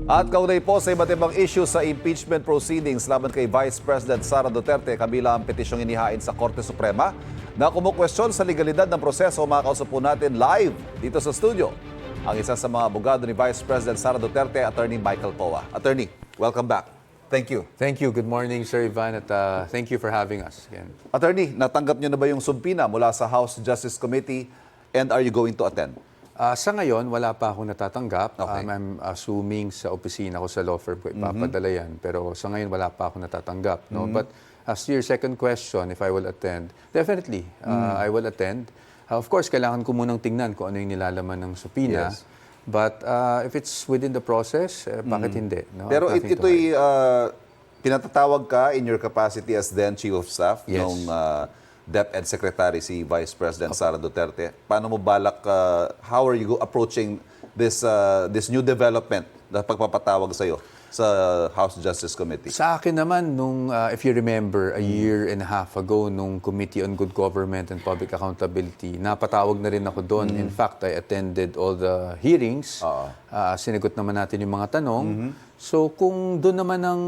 At kaunay po sa iba't ibang issue sa impeachment proceedings laban kay Vice President Sara Duterte, kabila ang petisyong inihain sa Korte Suprema na kumukwestiyon sa legalidad ng proseso. Makakausap po natin live dito sa studio ang isa sa mga abogado ni Vice President Sara Duterte, Attorney Michael Poa. Attorney, welcome back. Thank you. Thank you. Good morning, Sir Ivan, at thank you for having us again. Attorney, natanggap niyo na ba yung subpoena mula sa House Justice Committee and are you going to attend? Sa ngayon, wala pa akong natatanggap. Okay. I'm assuming sa opisina ko sa law firm ko ipapadala yan. Pero sa ngayon, wala pa akong natatanggap. No? But as to your second question, if I will attend, definitely, I will attend. Of course, kailangan ko munang tingnan kung ano yung nilalaman ng subpoena. Yes. But if it's within the process, bakit hindi? No? Pero Nothing to ito'y hide. pinatatawag ka in your capacity as then Chief of Staff Yes. ng DepEd Secretary si Vice President Sara Duterte. Paano mo balak, how are you approaching this new development na pagpapatawag sa'yo sa House Justice Committee? Sa akin naman, if you remember, a year and a half ago, nung Committee on Good Government and Public Accountability, napatawag na rin ako doon. In fact, I attended all the hearings. Sinagot naman natin yung mga tanong. So kung doon naman ang,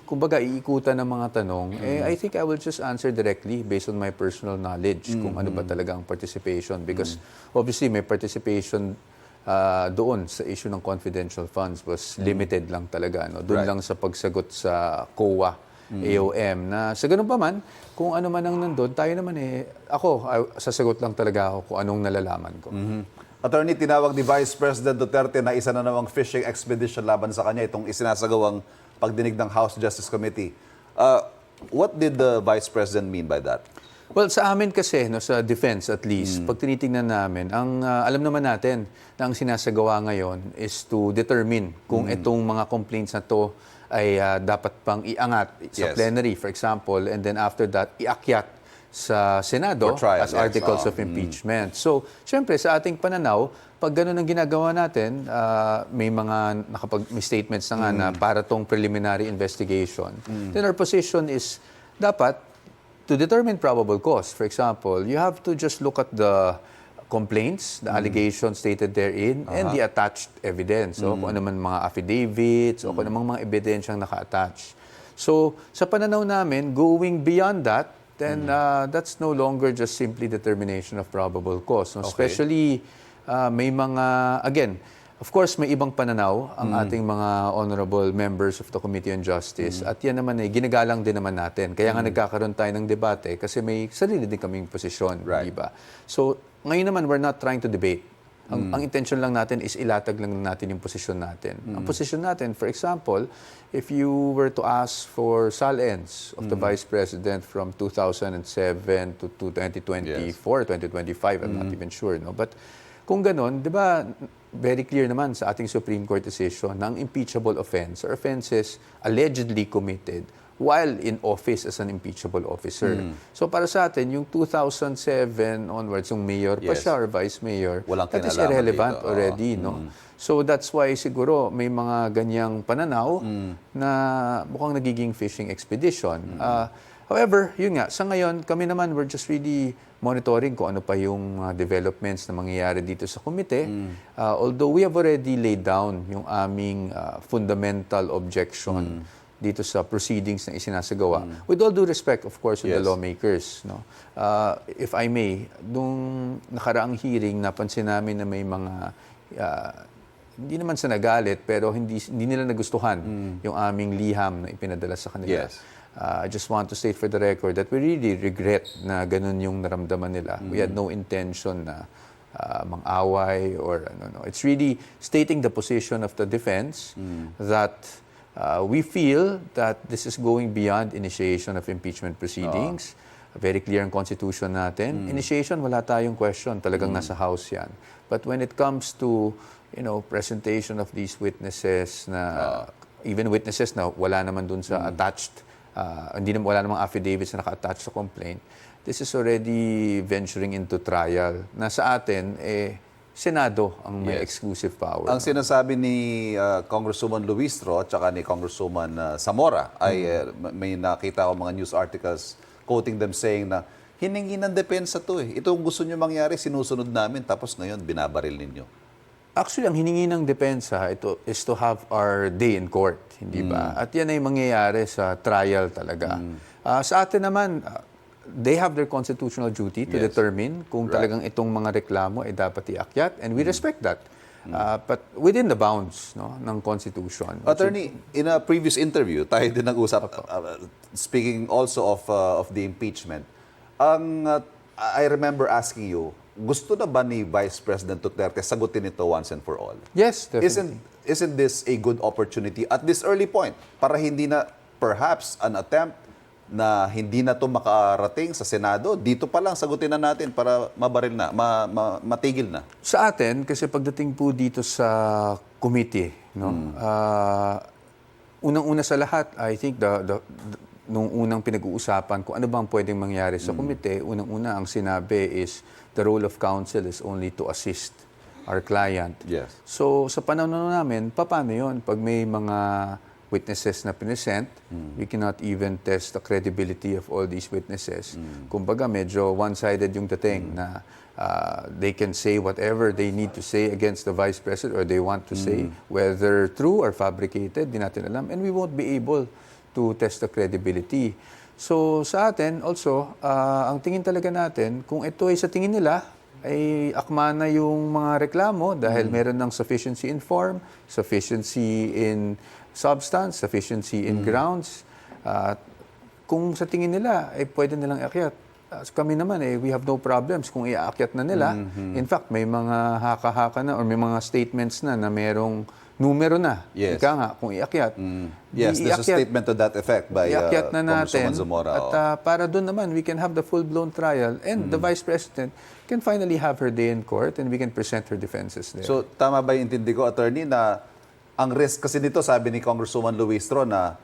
kumbaga, iikutan ng mga tanong, I think I will just answer directly based on my personal knowledge kung ano ba talaga ang participation. Because obviously, may participation doon sa issue ng confidential funds was limited lang talaga. No? Doon lang sa pagsagot sa COA, AOM, na sa ganun pa man, kung ano man ang nandun, tayo naman sasagot lang talaga ako kung anong nalalaman ko. Attorney, tinawag ni Vice President Duterte na isa na namang fishing expedition laban sa kanya itong isinasagawang pagdinig ng House Justice Committee. What did the Vice President mean by that? Well, sa amin kasi, no, sa defense at least, pag tinitingnan namin, alam naman natin na ang sinasagawa ngayon is to determine kung itong mga complaints na to ay dapat pang iangat sa Yes. plenary, for example, and then after that, iakyat sa Senado For trial, as yes. articles of impeachment. So, syempre, sa ating pananaw, pag ganun ang ginagawa natin, may mga may statements na nga na para tong preliminary investigation, then our position is dapat to determine probable cause. For example, you have to just look at the complaints, the allegations stated therein, and the attached evidence. So, kung ano man mga affidavits, o kung ano mga ebidensyang naka-attach. So, sa pananaw namin, going beyond that, then that's no longer just simply determination of probable cause. No? Okay. Especially, may mga, again, of course, may ibang pananaw ang ating mga honorable members of the Committee on Justice. At yan naman ay ginagalang din naman natin. Kaya nga nagkakaroon tayo ng debate kasi may sarili din kaming posisyon, Right. di ba? So, ngayon naman, we're not trying to debate. Ang intention lang natin is ilatag lang natin yung posisyon natin. Ang posisyon natin, for example, if you were to ask for SAL-ends of the Vice President from 2007 to 2024, 2025, I'm not even sure. No? But kung ganon, di ba, very clear naman sa ating Supreme Court decision na ang impeachable offense or offenses allegedly committed while in office as an impeachable officer. So para sa atin, yung 2007 onwards, yung mayor pa Yes. siya or vice mayor, Walang that is kinalaman irrelevant dito. already. No? So that's why siguro may mga ganyang pananaw na mukhang nagiging fishing expedition. However, yun nga, sa ngayon, kami naman, we're just really monitoring kung ano pa yung developments na mangyayari dito sa komite. Although we have already laid down yung aming fundamental objection dito sa proceedings na isinasagawa. With all due respect, of course, to the Yes. lawmakers. No? If I may, nung nakaraang hearing, napansin namin na may mga hindi naman sa nagalit, pero hindi nila nagustuhan yung aming liham na ipinadala sa kanila. Yes. I just want to state for the record that we really regret na ganun yung naramdaman nila. We had no intention na mang-away or ano. No. It's really stating the position of the defense that we feel that this is going beyond initiation of impeachment proceedings. Very clear ang constitution natin. Initiation, wala tayong question. Talagang nasa House yan. But when it comes to presentation of these witnesses na even witnesses na wala naman dun sa attached, wala namang affidavits na naka-attach sa complaint, this is already venturing into trial. Na sa atin, Senado ang may exclusive power. Ang sinasabi ni Congresswoman Luistro at saka ni Congresswoman Zamora ay may nakita ko mga news articles quoting them saying na hiningi ng depensa to eh. Ito ang gusto nyo mangyari, sinusunod namin tapos ngayon binabaril ninyo. Actually, ang hiningi ng depensa ito is to have our day in court, hindi ba? At yan ay mangyayari sa trial talaga. Sa atin naman, they have their constitutional duty to determine kung talagang itong mga reklamo ay dapat iakyat, and we respect that. But within the bounds, no, ng Constitution. Attorney, in a previous interview, tayo din nag-usap, speaking also of the impeachment, I remember asking you, gusto na ba ni Vice President Duterte sagutin ito once and for all? Yes, definitely. Isn't this a good opportunity at this early point para hindi na perhaps an attempt na hindi na ito makarating sa Senado, dito pa lang sagutin na natin para mabaril na, matigil na? Sa atin, kasi pagdating po dito sa committee, no, unang-una sa lahat, I think nung unang pinag-uusapan kung ano bang pwedeng mangyari sa komite, unang-una ang sinabi is the role of counsel is only to assist our client. Yes. So sa pananaw namin, paano yun? Pag may mga witnesses na present, we cannot even test the credibility of all these witnesses. Kumbaga medyo one-sided yung dating na they can say whatever they need to say against the Vice President or they want to say, whether true or fabricated, di natin alam. And we won't be able to test the credibility. So sa atin also, ang tingin talaga natin, kung ito ay sa tingin nila, ay akma na yung mga reklamo dahil meron ng sufficiency in form, sufficiency in substance, sufficiency in grounds. Kung sa tingin nila, ay pwede nilang iakyat. Kami naman, we have no problems kung iaakyat na nila. In fact, may mga haka-haka na or may mga statements na merong numero na. Yes. Ika nga, kung iakyat. Yes, there's a statement to that effect by iakyat na natin. Congresswoman Zamora. At para doon naman, we can have the full-blown trial and the Vice President can finally have her day in court and we can present her defenses there. So, tama ba yung intindi ko, Attorney, na ang risk kasi dito, sabi ni Congresswoman Luistro na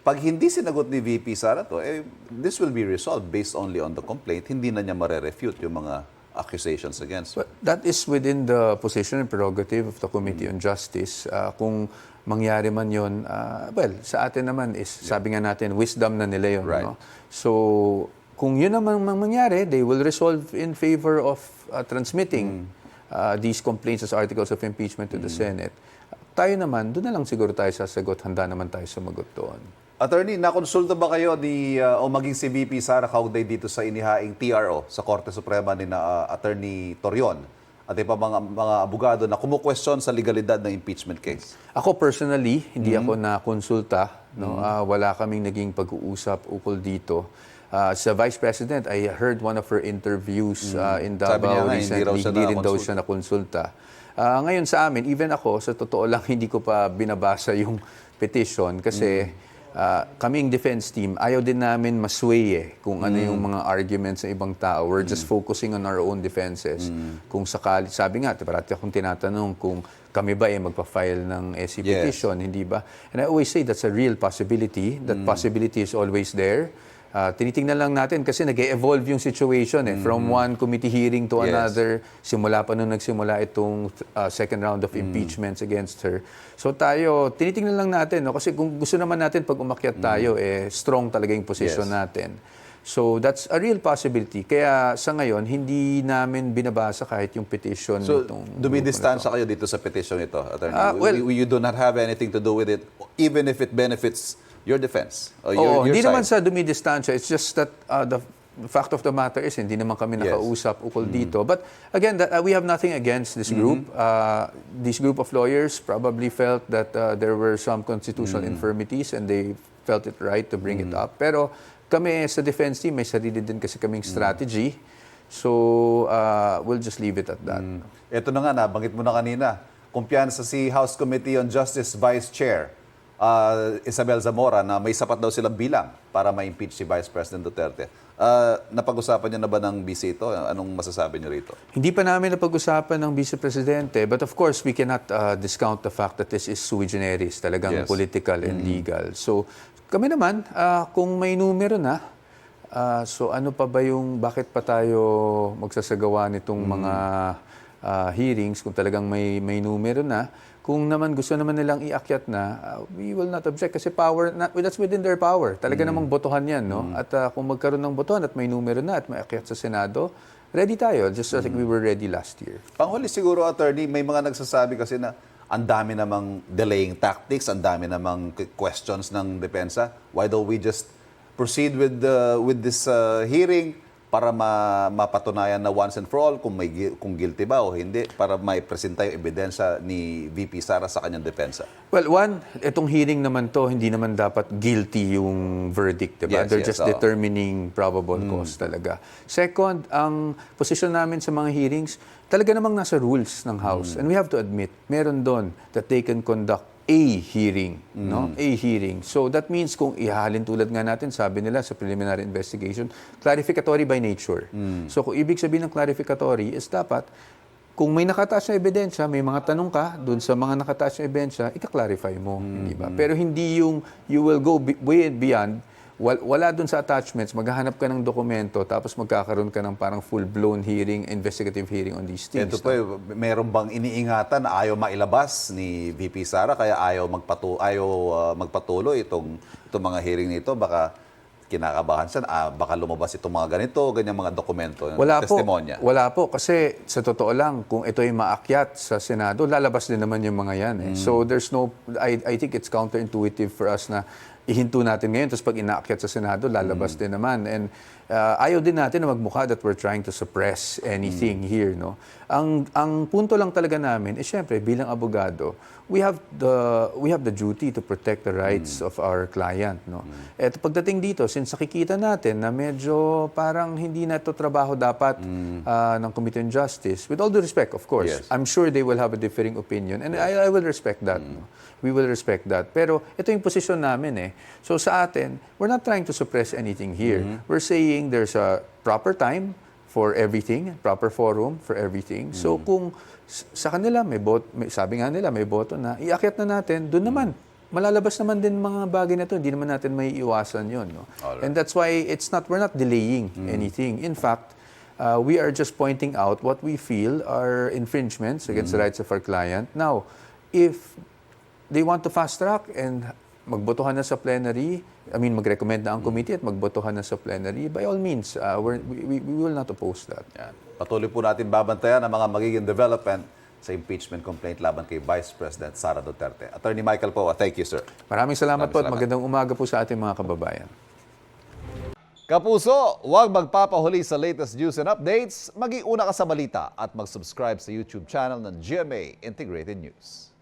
pag hindi sinagot ni VP Sara to, this will be resolved based only on the complaint. Hindi na niya marerefute yung mga accusations against her. But that is within the position and prerogative of the Committee on Justice. Kung mangyari man yun, well, sa atin naman is, sabi nga natin, wisdom na nila yun. Right. No? So, kung yun naman mangyari, they will resolve in favor of transmitting these complaints as articles of impeachment to the Senate. Tayo naman, doon na lang siguro tayo sasagot. Handa naman tayo sumagot doon. Attorney, nakonsulta ba kayo o maging si VP Sara Cauday dito sa inihaing TRO sa Korte Suprema ni Attorney Torion at iba mga abogado na kumukwestiyon sa legalidad ng impeachment case? Ako personally, hindi ako na-konsulta. No? Wala kaming naging pag-uusap ukol dito. Sa Vice President, I heard one of her interviews in Davao recently. Hindi rin daw siya na-konsulta. Ngayon sa amin, even ako, sa totoo lang, hindi ko pa binabasa yung petition kasi kaming defense team, ayaw din namin masway kung ano yung mga arguments ng ibang tao. We're just focusing on our own defenses. Kung sakali, sabi nga, parati akong tinatanong kung kami ba magpa-file ng SC petition, hindi ba? And I always say that's a real possibility. That possibility is always there. Tinitingnan lang natin kasi nag-evolve yung situation from one committee hearing to another. Simula pa nung nagsimula itong second round of impeachments against her. So tayo, tinitingnan lang natin. No? Kasi kung gusto naman natin pag umakyat tayo, strong talaga yung position natin. So that's a real possibility. Kaya sa ngayon, hindi namin binabasa kahit yung petition. So dumidistansya kayo dito sa petition ito, Attorney? You do not have anything to do with it, even if it benefits your defense or your hindi side. naman sa dumidistansya. It's just that the fact of the matter is hindi naman kami nakausap ukol dito. But again, we have nothing against this group. This group of lawyers probably felt that there were some constitutional infirmities and they felt it right to bring it up. Pero kami sa defense team, may sarili din kasi kaming strategy. So we'll just leave it at that. Ito na nga, nabanggit mo na kanina. Kumpiyansa si House Committee on Justice Vice Chair Isabel Zamora na may sapat daw silang bilang para ma-impeach si Vice President Duterte. Napag-usapan niyo na ba ng BC ito? Anong masasabi niyo rito? Hindi pa namin napag-usapan ng Vice Presidente, but of course, we cannot discount the fact that this is sui generis, talagang political and legal. So, kami naman, kung may numero na, so ano pa ba yung, bakit pa tayo magsasagawa nitong mga hearings kung talagang may numero na? Kung naman gusto naman nilang iakyat na, we will not object kasi that's within their power. Talaga namang botohan yan, no? At kung magkaroon ng botohan at may numero na at may akyat sa Senado, ready tayo, just like we were ready last year. Panghuli siguro, attorney, may mga nagsasabi kasi na ang dami namang delaying tactics, ang dami namang questions ng depensa. Why don't we just proceed with this hearing para mapatunayan na once and for all kung guilty ba o hindi, para may presenta yung ebidensya ni VP Sara sa kanyang depensa? Well, one, itong hearing naman to, hindi naman dapat guilty yung verdict, diba? Yes, They're yes, just oo. determining probable cause talaga. Second, ang posisyon namin sa mga hearings, talaga namang nasa rules ng House. And we have to admit, meron doon that they can conduct a hearing, no? A hearing. So that means kung ihahalin tulad nga natin, sabi nila sa preliminary investigation, clarificatory by nature. So kung ibig sabihin ng clarificatory is dapat kung may nakataas na ebidensya, may mga tanong ka doon sa mga nakataas na ebidensya, ika-clarify mo, di ba? Pero hindi yung you will go way and beyond. Wala doon sa attachments, maghahanap ka ng dokumento, tapos magkakaroon ka ng parang full-blown hearing, investigative hearing on these things. Ito po, meron bang iniingatan na ayaw mailabas ni VP Sara kaya ayaw magpatuloy itong mga hearing nito? Baka kinakabahan siya, baka lumabas itong mga ganito, ganyang mga dokumento, testimonya. Wala po. Kasi sa totoo lang, kung ito ay maakyat sa Senado, lalabas din naman yung mga yan. So there's no, I think it's counterintuitive for us na ihinto natin ngayon, tapos pag inaakyat sa Senado, lalabas din naman. And ayaw din natin na magmukha that we're trying to suppress anything here, no? Ang punto lang talaga namin is syempre bilang abogado, we have the duty to protect the rights of our client, no? At pagdating dito, since nakikita natin na medyo parang hindi na ito trabaho dapat ng Committee on Justice, with all due respect, of course, Yes. I'm sure they will have a differing opinion and I will respect that, no? We will respect that. Pero ito yung posisyon namin eh. So sa atin, we're not trying to suppress anything here. We're saying there's a proper time for everything, proper forum for everything. So kung sa kanila sabi nga nila may boto na, iakyat na natin, doon naman malalabas naman din mga bagay na to. Hindi naman natin may iwasan 'yon, no? Alright. And that's why we're not delaying anything. In fact, we are just pointing out what we feel are infringements against the rights of our client. Now, if they want to fast track and magbotohan na sa plenary, mag-recommend na ang committee at magbotohan na sa plenary, by all means, we will not oppose that. Yan. Patuloy po natin babantayan ang mga magiging development sa impeachment complaint laban kay Vice President Sara Duterte. Attorney Michael Poa, thank you, sir. Maraming salamat po at Maraming magandang umaga po sa ating mga kababayan. Kapuso, huwag magpapahuli sa latest news and updates. Mag-iuna ka sa balita at mag-subscribe sa YouTube channel ng GMA Integrated News.